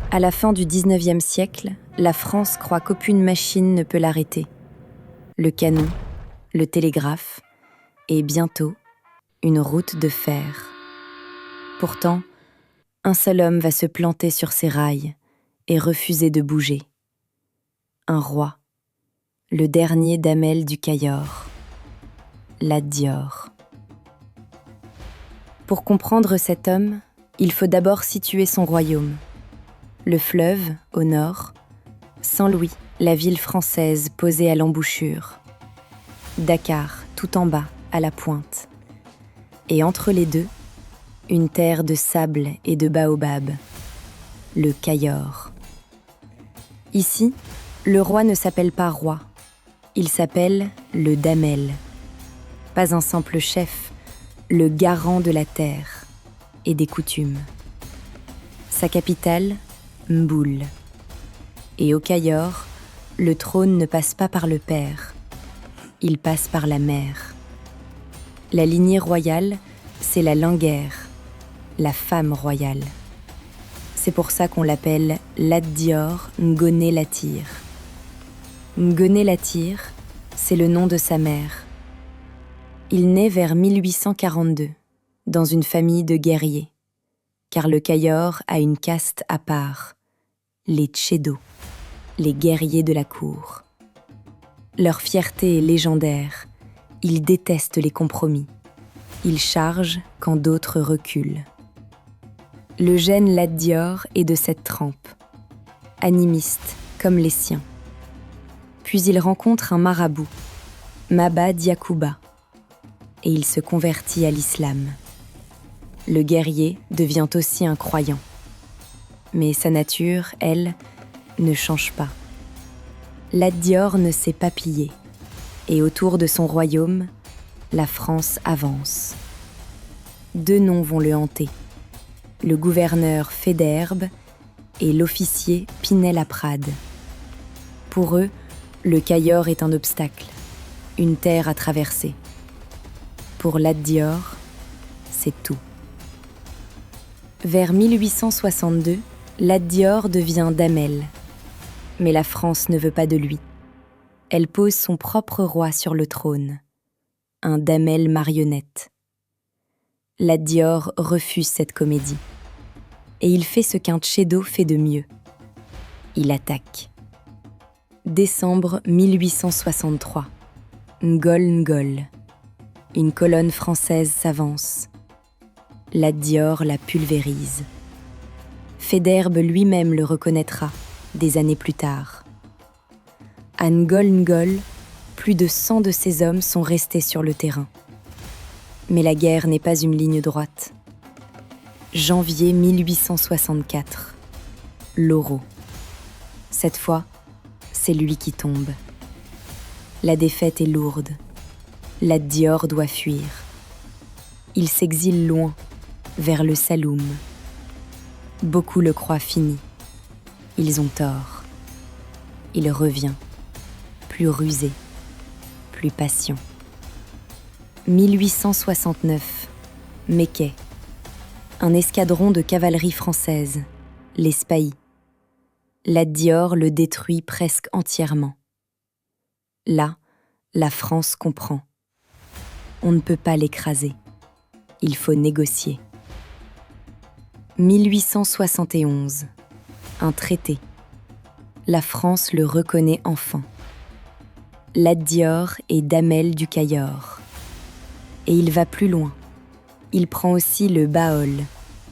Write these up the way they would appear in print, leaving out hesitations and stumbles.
À la fin du XIXe siècle, la France croit qu'aucune machine ne peut l'arrêter. Le canon, le télégraphe et bientôt, une route de fer. Pourtant, un seul homme va se planter sur ses rails et refuser de bouger. Un roi, le dernier d'Amel du Cayor, Lat Dior. Pour comprendre cet homme, il faut d'abord situer son royaume. Le fleuve, au nord, Saint-Louis, la ville française posée à l'embouchure. Dakar, tout en bas, à la pointe. Et entre les deux, une terre de sable et de baobab, le Cayor. Ici, le roi ne s'appelle pas roi, il s'appelle le Damel. Pas un simple chef, le garant de la terre et des coutumes. Sa capitale, Mboul. Et au Cayor, le trône ne passe pas par le père, il passe par la mère. La lignée royale, c'est la Linguère, la femme royale. C'est pour ça qu'on l'appelle Lat Dior Ngoné Latyr. Ngoné Latyr, c'est le nom de sa mère. Il naît vers 1842, dans une famille de guerriers, car le Cayor a une caste à part, les Tchédos, les guerriers de la cour. Leur fierté est légendaire, ils détestent les compromis. Ils chargent quand d'autres reculent. Le gène Lat Dior est de cette trempe, animiste comme les siens. Puis il rencontre un marabout, Maba Diakhouba, et il se convertit à l'islam. Le guerrier devient aussi un croyant. Mais sa nature, elle, ne change pas. Lat Dior ne s'est pas plié, et autour de son royaume, la France avance. Deux noms vont le hanter, le gouverneur Faidherbe et l'officier Pinel-Laprade. Pour eux, le Cayor est un obstacle, une terre à traverser. Pour Lat Dior, c'est tout. Vers 1862, Lat Dior devient Damel. Mais la France ne veut pas de lui. Elle pose son propre roi sur le trône, un Damel marionnette. Lat Dior refuse cette comédie. Et il fait ce qu'un Tchédo fait de mieux. Il attaque. Décembre 1863. Ngol Ngol. Une colonne française s'avance. Lat Dior la pulvérise. Faidherbe lui-même le reconnaîtra des années plus tard. À Ngol Ngol, plus de 100 de ses hommes sont restés sur le terrain. Mais la guerre n'est pas une ligne droite. Janvier 1864. Loro. Cette fois, c'est lui qui tombe. La défaite est lourde. Lat Dior doit fuir. Il s'exile loin, vers le Saloum. Beaucoup le croient fini. Ils ont tort. Il revient, plus rusé, plus patient. 1869, Mekhe. Un escadron de cavalerie française, les Spahis. Lat Dior le détruit presque entièrement. Là, la France comprend. On ne peut pas l'écraser. Il faut négocier. 1871, un traité. La France le reconnaît enfin. Lat Dior est Damel du Cayor. Et il va plus loin. Il prend aussi le Baol,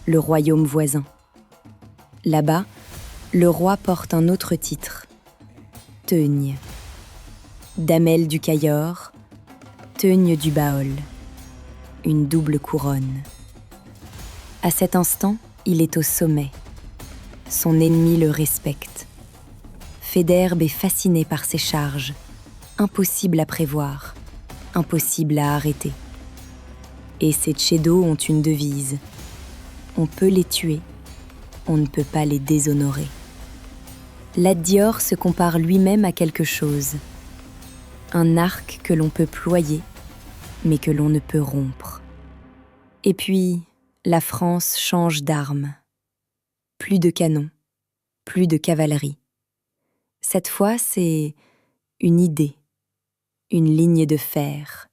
le royaume voisin. Là-bas, le roi porte un autre titre, Teugne. Damel du Cayor, Teugne du Baol. Une double couronne. À cet instant, il est au sommet. Son ennemi le respecte. Faidherbe est fasciné par ses charges, impossible à prévoir, impossible à arrêter. Et ces Tchédos ont une devise. On peut les tuer, on ne peut pas les déshonorer. Lat Dior se compare lui-même à quelque chose. Un arc que l'on peut ployer, mais que l'on ne peut rompre. Et puis, la France change d'arme. Plus de canons, Plus de cavalerie. Cette fois, c'est une idée, une ligne de fer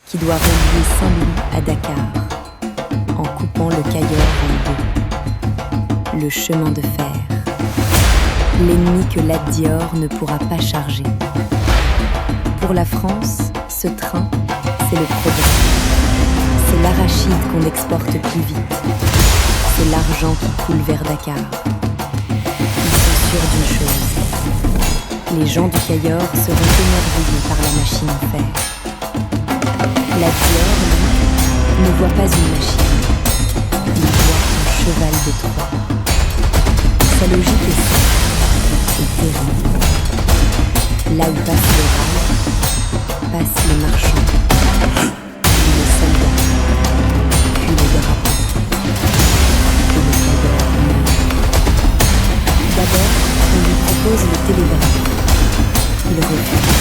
qui doit relier Saint-Louis à Dakar en coupant le Cayor en deux. Le chemin de fer. L'ennemi que Lat Dior ne pourra pas charger. Pour la France, ce train, c'est le progrès. C'est l'arachide qu'on exporte plus vite. C'est l'argent qui coule vers Dakar. Ils sont sûrs d'une chose. Les gens du Cayor seront émerveillés par la machine en fer. Lat Dior, lui, ne voit pas une machine. Il voit un cheval de Troie. Sa logique est simple et terrible. Là où passe le rail, passent les marchands, puis les soldats, puis les drapeaux. Et le Cayor meurt. D'abord, on lui propose le télégraphe. Il refuse.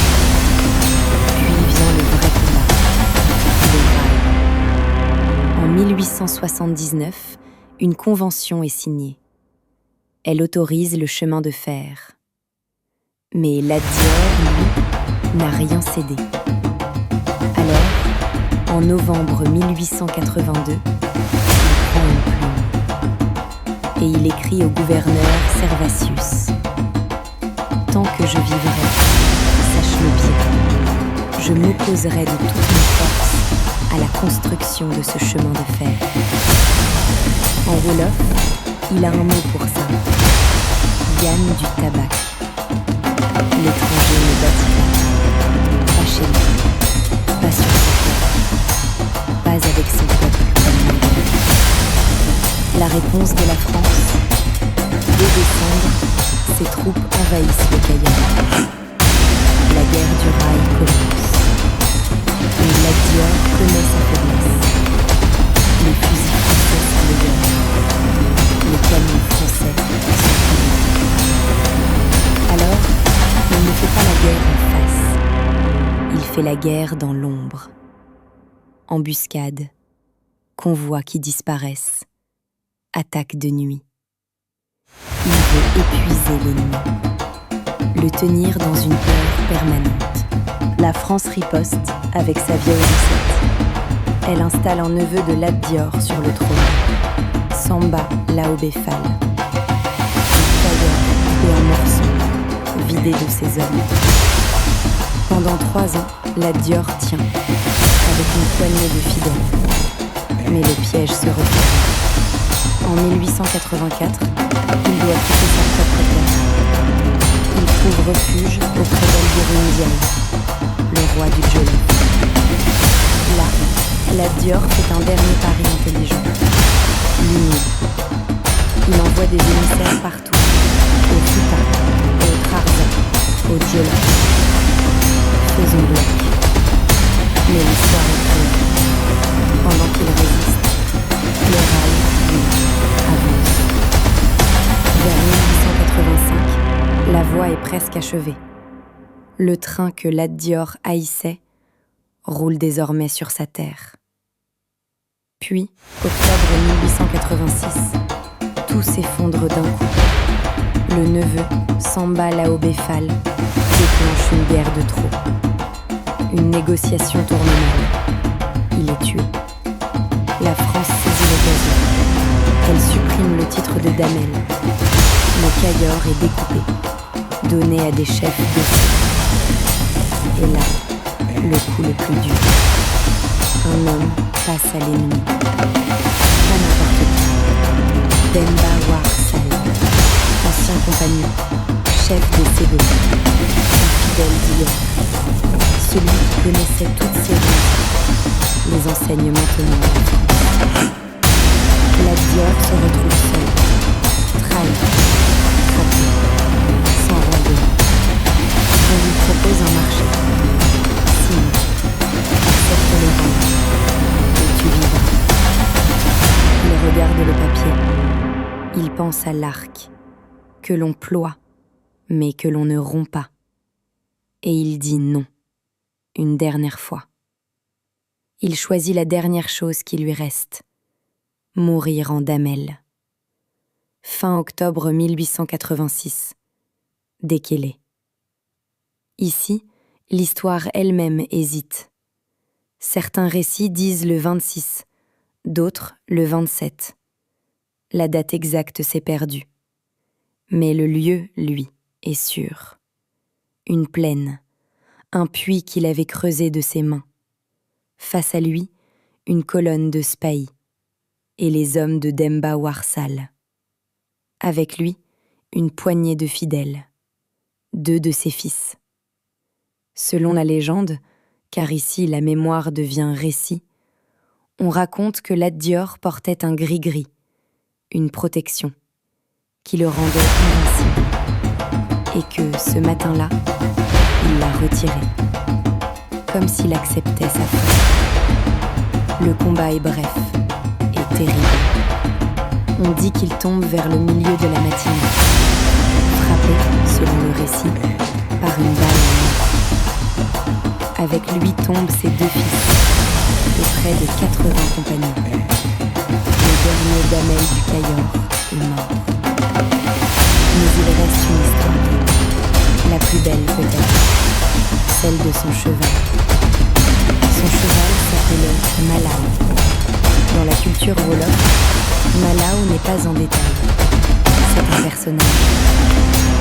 Puis vient le vrai combat, le rail. En 1879, une convention est signée. Elle autorise le chemin de fer. Mais Lat Dior, lui, n'a rien cédé. Alors, en novembre 1882, il prend une plume. Et il écrit au gouverneur Servatius. « Tant que je vivrai, sache-le bien, je m'opposerai de toutes mes forces à la construction de ce chemin de fer. » En wolof, il a un mot pour ça. Gagne du tabac. L'étranger ne bâtit pas chez lui, pas sur sa terre, pas avec son peuple comme lui. La réponse de la France, dès décembre, ses troupes envahissent le Cayor. La guerre du rail commence. Et Lat Dior connaît sa faiblesse. Les fusils français sont les guerres. Les canons français sont finis. Alors, il ne fait pas la guerre en face. Il fait la guerre dans l'ombre. Embuscades, convois qui disparaissent, attaques de nuit. Il veut épuiser l'ennemi, le tenir dans une peur permanente. La France riposte avec sa vieille recette. Elle installe un neveu de Lat Dior sur le trône, Samba Laobé Fall. Le Cayor coupé en morceaux, vidé de ses hommes. Pendant 3 ans, Lat Dior tient, avec une poignée de fidèles. Mais le piège se referme. En 1884, il doit quitter sa propre terre. Il trouve refuge auprès d'Albirun Ndiaye, le roi du Djolof. Là, Lat Dior fait un dernier pari intelligent. L'union. Il envoie des émissaires partout, au Fouta, au Trarza, au Djolof. Faisons bloc. Mais l'histoire est cruelle. Pendant qu'il résiste, le rail, lui, avance. Vers 1885, la voie est presque achevée. Le train que Lat Dior haïssait roule désormais sur sa terre. Puis, octobre 1886, tout s'effondre d'un coup. Le neveu, Samba Laobé Fall, déclenche une guerre de trop. Une négociation tourne mal. Il est tué. La France saisit l'occasion. Elle supprime le titre de Damel. Le Cayor est découpé, donné à des chefs de. Et là, le coup le plus dur. Un homme passe à l'ennemi. Pas n'importe qui. Demba War Sall, ancien compagnon, chef des Ségolais, un fidèle d'hier. Celui qui connaissait toutes ses ruses, les enseigne maintenant à la France. Lat Dior se retrouve seul, trahi, traqué, sans royaume. On lui propose un marché. Signe, accepte le rang, et tu vivras. Il regarde le papier. Il pense à l'arc, que l'on ploie, mais que l'on ne rompt pas. Et il dit non, une dernière fois. Il choisit la dernière chose qui lui reste, mourir en damel. fin octobre 1886. Dékélé. Ici, l'histoire elle-même hésite. Certains récits disent le 26, d'autres le 27. La date exacte s'est perdue. Mais le lieu, lui, est sûr. Une plaine, un puits qu'il avait creusé de ses mains. Face à lui, une colonne de spahis et les hommes de Demba Warsal. Avec lui, une poignée de fidèles, 2 de ses fils. Selon la légende, car ici la mémoire devient récit, on raconte que Lat Dior portait un gris-gris, une protection, qui le rendait invincible, et que, ce matin-là, il l'a retiré, comme s'il acceptait sa fin. Le combat est bref et terrible. On dit qu'il tombe vers le milieu de la matinée, frappé, selon le récit, par une balle en or. Avec lui tombent ses 2 fils et près de 80 compagnons. Le dernier Damel du Cayor est mort. Mais il reste une histoire, la plus belle peut-être, celle de son cheval. Son cheval s'appelait Malao. Dans la culture wolof, Malao n'est pas en détail. C'est un personnage,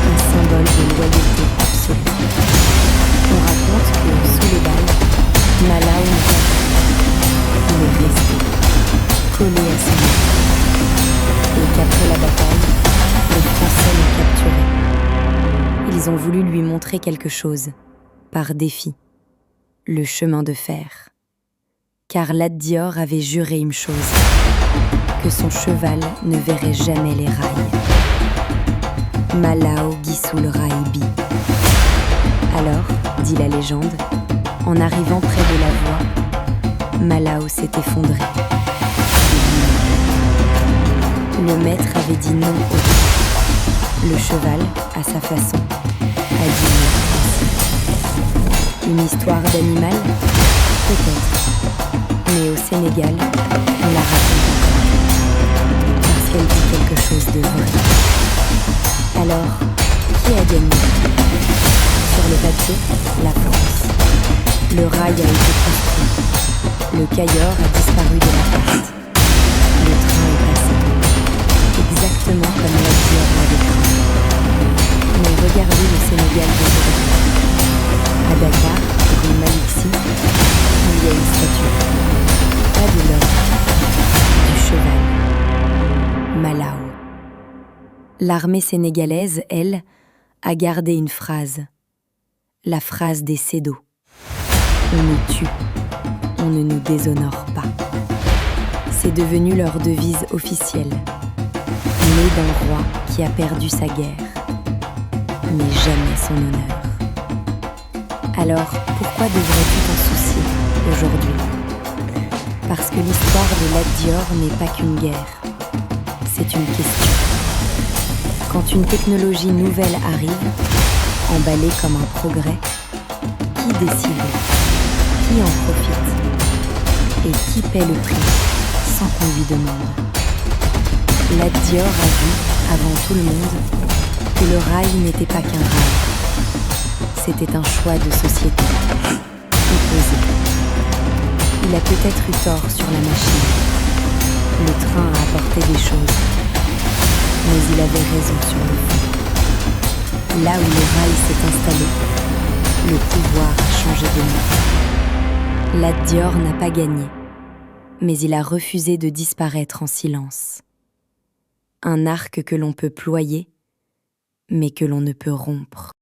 un symbole de loyauté absolue. On raconte que, sous les balles, Malao n'a pas pris. Il est resté, collé à son lit. Et qu'après la bataille, les Français l'ont capturé. Ils ont voulu lui montrer quelque chose, par défi, le chemin de fer. Car Lat Dior avait juré une chose, que son cheval ne verrait jamais les rails. Malao Gisul Rai Bi. Alors, dit la légende, en arrivant près de la voie, Malao s'est effondré. Le maître avait dit non au train. Le cheval, à sa façon, a dit non aussi. Une histoire d'animal? Peut-être. Mais au Sénégal, on la raconte encore. Parce qu'elle dit quelque chose de vrai. Alors, qui a gagné? Sur le papier, la France. Le rail a été construit. Le Cayor a disparu de la carte. Le train est passé. Exactement comme Lat Dior l'avait cru. Mais regardez le Sénégal d'aujourd'hui. À Dakar, rue Malick Sy, il y a une statue. Pas de l'homme, du cheval. Malao. L'armée sénégalaise, elle, a gardé une phrase. La phrase des Sédos. On nous tue, on ne nous déshonore pas. C'est devenu leur devise officielle. Née d'un roi qui a perdu sa guerre, mais jamais son honneur. Alors, pourquoi devrais-tu t'en soucier aujourd'hui? Parce que l'histoire de Lat Dior n'est pas qu'une guerre. C'est une question. Quand une technologie nouvelle arrive, emballée comme un progrès, qui décide? Qui en profite? Et qui paie le prix sans qu'on lui demande? Lat Dior a vu, avant tout le monde, que le rail n'était pas qu'un rail. C'était un choix de société, opposé. Il a peut-être eu tort sur la machine. Le train a apporté des choses. Mais il avait raison sur le fond. Là où le rail s'est installé, le pouvoir a changé de main. Lat Dior n'a pas gagné, mais il a refusé de disparaître en silence. Un arc que l'on peut ployer, mais que l'on ne peut rompre.